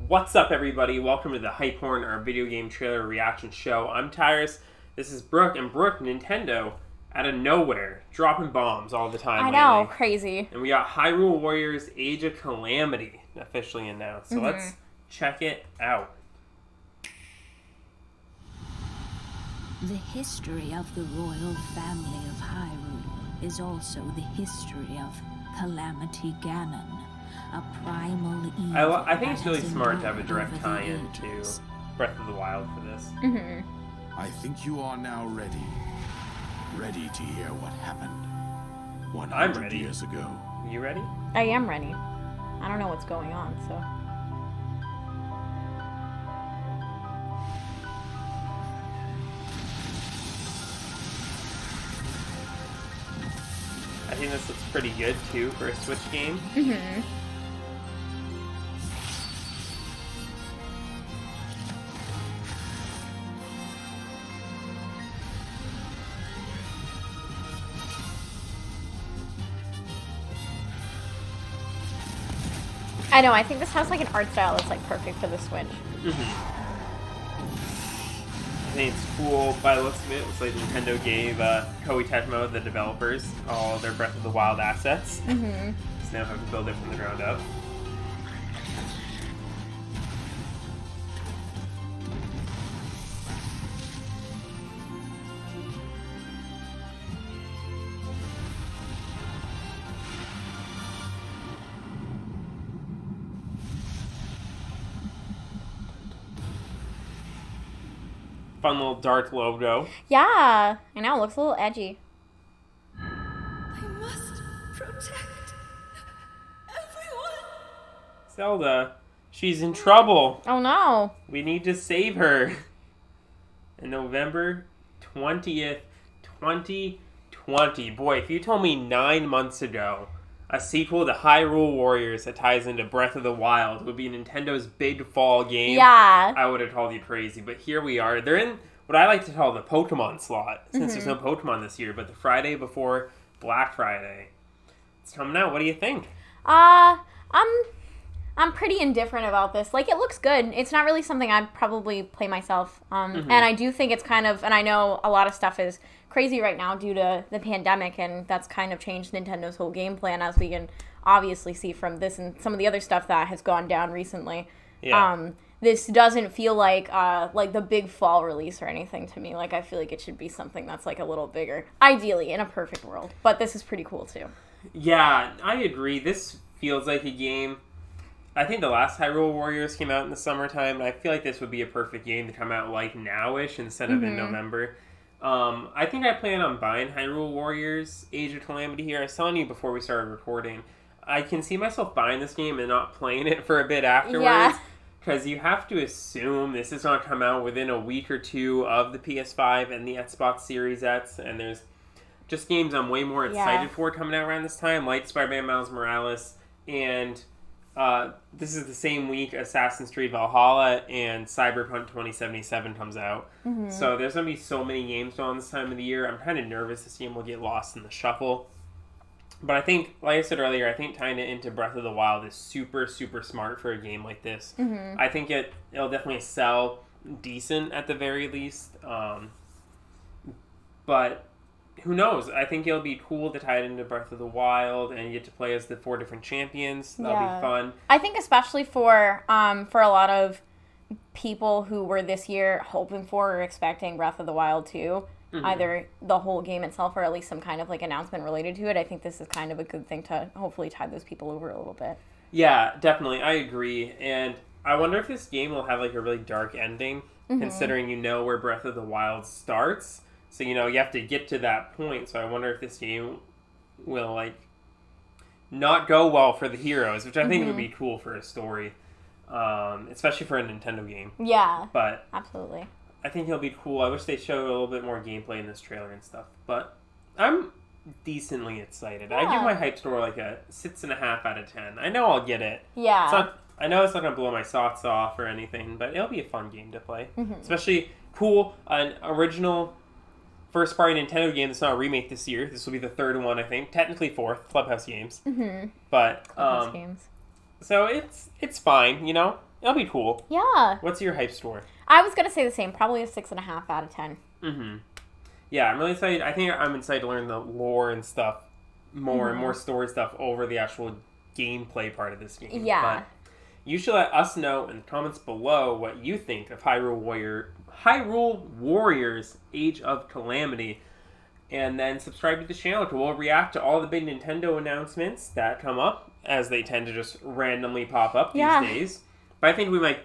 What's up, everybody? Welcome to the Hype Horn, our video game trailer reaction show. I'm Tyrus. This is Brooke, and Brooke, Nintendo, out of nowhere, dropping bombs all the time. I know, crazy. And we got Hyrule Warriors Age of Calamity officially announced. So let's check it out. The history of the royal family of Hyrule is also the history of Calamity Ganon, a primal evil. I think it's really smart to have a direct tie-in to Breath of the Wild for this. I think you are now ready. Ready to hear what happened 100 years ago. You ready? I am ready. I don't know what's going on, so... I think this looks pretty good, too, for a Switch game. I know, I think this has like an art style that's like perfect for the Switch. I think it's cool by the looks of it. It looks like Nintendo gave Koei Tecmo, the developers, all their Breath of the Wild assets. So now have to build it from the ground up. Fun little dark logo. Yeah, I know, it looks a little edgy. I must protect everyone. Zelda, she's in trouble. Oh no. We need to save her. And November 20th, 2020. Boy, if you told me 9 months ago a sequel to Hyrule Warriors that ties into Breath of the Wild would be Nintendo's big fall game, Yeah. I would have told you crazy. But here we are. They're in what I like to call the Pokemon slot, since there's no Pokemon this year, but the Friday before Black Friday. It's coming out. What do you think? I'm pretty indifferent about this. Like, it looks good. It's not really something I'd probably play myself. And I do think it's kind of, and I know a lot of stuff is crazy right now due to the pandemic, and that's kind of changed Nintendo's whole game plan, as we can obviously see from this and some of the other stuff that has gone down recently. Yeah. This doesn't feel like the big fall release or anything to me. Like, I feel like it should be something that's like a little bigger, ideally in a perfect world. But this is pretty cool too. Yeah, I agree. This feels like a game. I think the last Hyrule Warriors came out in the summertime, and I feel like this would be a perfect game to come out like now-ish instead of in November. I think I plan on buying Hyrule Warriors Age of Calamity here. I was telling you before we started recording, I can see myself buying this game and not playing it for a bit afterwards. Yeah. Because you have to assume this is going to come out within a week or two of the PS5 and the Xbox Series X, and there's just games I'm way more excited for coming out around this time, like Spider-Man Miles Morales, and this is the same week Assassin's Creed Valhalla and Cyberpunk 2077 comes out. So there's going to be so many games on this time of the year. I'm kind of nervous this game will get lost in the shuffle. But I think, like I said earlier, I think tying it into Breath of the Wild is super, super smart for a game like this. I think it'll definitely sell decent at the very least. But who knows? I think it'll be cool to tie it into Breath of the Wild and get to play as the 4 different champions. That'll be fun. I think especially for a lot of people who were this year hoping for or expecting Breath of the Wild 2, either the whole game itself or at least some kind of like announcement related to it, I think this is kind of a good thing to hopefully tide those people over a little bit. Yeah, definitely. I agree. And I wonder if this game will have like a really dark ending, considering you know where Breath of the Wild starts. So, you know, you have to get to that point. So I wonder if this game will, like, not go well for the heroes, which I think would be cool for a story, especially for a Nintendo game. Yeah, but absolutely. I think it'll be cool. I wish they showed a little bit more gameplay in this trailer and stuff. But I'm decently excited. I give my hype score like a 6.5 out of 10. I know I'll get it. Yeah. It's not, I know it's not going to blow my socks off or anything, but it'll be a fun game to play. Especially cool, an original first-party Nintendo game that's not a remake this year. This will be the third one, I think. Technically fourth, Clubhouse Games. But Clubhouse Games. So it's fine, you know. It'll be cool. Yeah. What's your hype score? I was going to say the same. Probably a 6.5 out of 10. Mm-hmm. Yeah, I'm really excited. I think I'm excited to learn the lore and stuff more and more story stuff over the actual gameplay part of this game. Yeah. But you should let us know in the comments below what you think of Hyrule Warriors Age of Calamity. And then subscribe to the channel because we'll react to all the big Nintendo announcements that come up, as they tend to just randomly pop up these days. But I think we might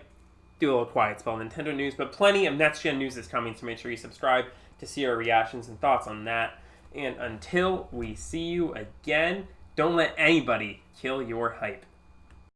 do a little quiet spell Nintendo news, but plenty of next-gen news is coming, so make sure you subscribe to see our reactions and thoughts on that. And until we see you again, don't let anybody kill your hype.